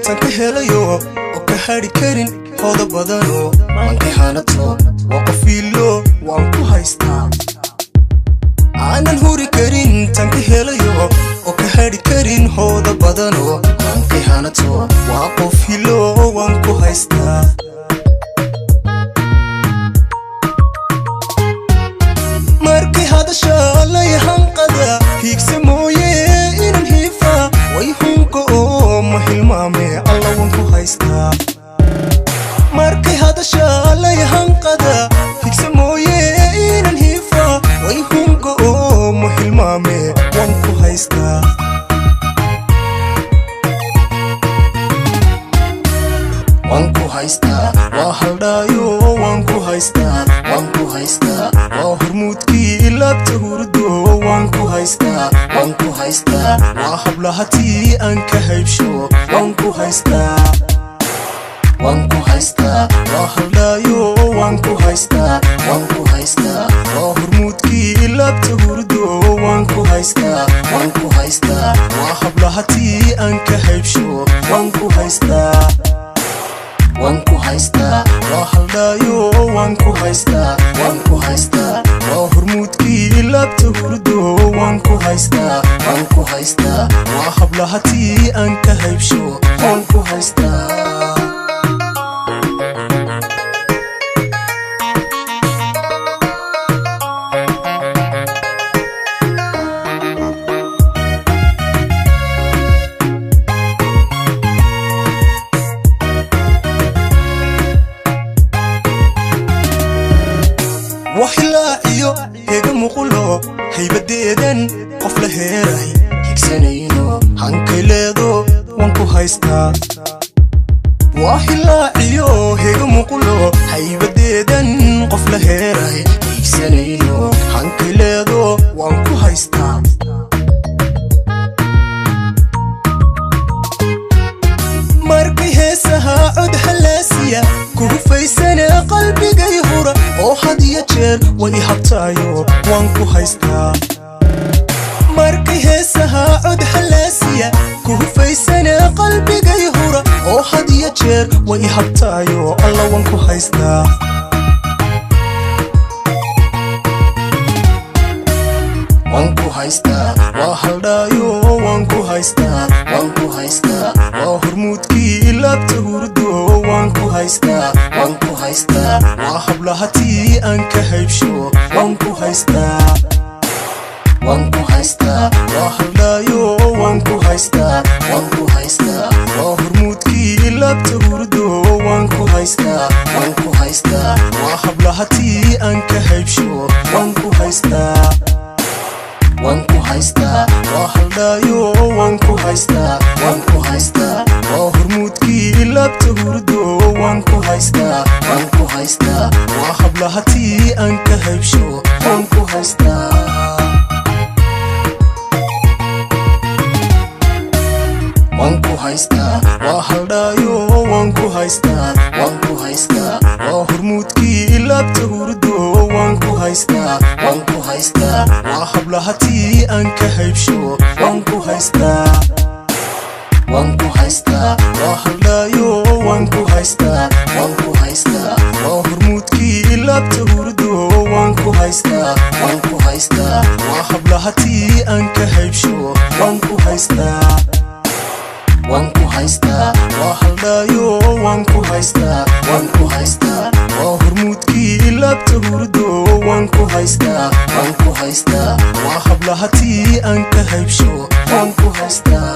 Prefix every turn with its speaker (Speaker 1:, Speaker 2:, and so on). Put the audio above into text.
Speaker 1: tanka helayo oo ka hari karin hooda badano manka hanato waqfilo waan ku haystaa aanan huri karin tanka helayo oo ka hari karin hooda badano manka hanato waqfilo waan ku haystaa markay hadasha la yahanqada hiigse mooye inan hiifa way hunka oo ma hilmaame alla waan ku haystaa markay hadasha la yahanqada hiigse mooye inan hiifa way hunka oo ma hilmaame waan ku haystaa waan ku haystaa waa haldhaayo waan ku haystaa waan ku haystaa waa hormuudkii laabta hurdo waan ku haystaa waan ku haystaa waa hablahatii aan ka haybsho waan ku haystaa waan ku haystaa waa haldhaayo waan ku haystaa waan ku haystaa waa hormuudkii laabta hurdo waan ku haystaa waan ku haystaa waa hablahatii aan ka haybsho waan ku haystaa waan ku haystaa waa haldhaayo waan ku haystaa waan ku haystaa waa hormuudkii laabta hurdo waan ku haystaa waan ku haystaa waa hablahatii aan ka haybsho waan ku haystaa وحلاعيو هيغا مقلو هيبديدن قف لهيرهي هيكسانينو هانكيليدو وانكو هايستا وحلاعيو هيغا مقلو هيبديدن قف لهيرهي هيكسانينو هانكيليدو وانكو هايستا markay heesaha cod halaasiya kugu faysana qalbiga yahura oo hadiya jeer way habtaayo waan ku haystaa markay heesaha cod halaasiya kugu faysana qalbiga yahura oo hadiya jeer way habtaayo alla waan ku haystaa waan ku haystaa waa haldhaayo waan ku haystaa waan ku haystaa waa hormuudkii laabta hurdo waan ku haystaa waan ku haystaa waa hablahatii aan ka haybsho waan ku haystaa waan ku haystaa waa haldhaayo waan ku haystaa waan ku haystaa waa hormuudkii laabta hurdo waan ku haystaa waan ku haystaa waa hablahatii aan ka haybsho waan ku haystaa waan ku haystaa waa haldhaayo waan ku haystaa waan ku haystaa waa hormuudkii laabta hurdo waan ku haystaa waan ku haystaa waa hablahatii aan ka haybsho waan ku haystaa waan ku haystaa waa haldhaayo waan ku haystaa waan ku haystaa waa hormuudkii laabta hurdo waan ku haystaa waan ku haystaa waa hablahatii aan ka haybsho waan ku haystaa waan ku haystaa waa haldhaayo waan ku haystaa waan ku haystaa waa hormuudkii laabta hurdo waan ku haystaa waan ku haystaa waa hablahatii aan ka haybsho waan ku haystaa waan ku haystaa waa haldhaayo waan ku haystaa waan ku haystaa waa hormuudkii laabta hurdo waan ku haystaa waan ku haystaa waa hablahatii aan ka haybsho waan ku haystaa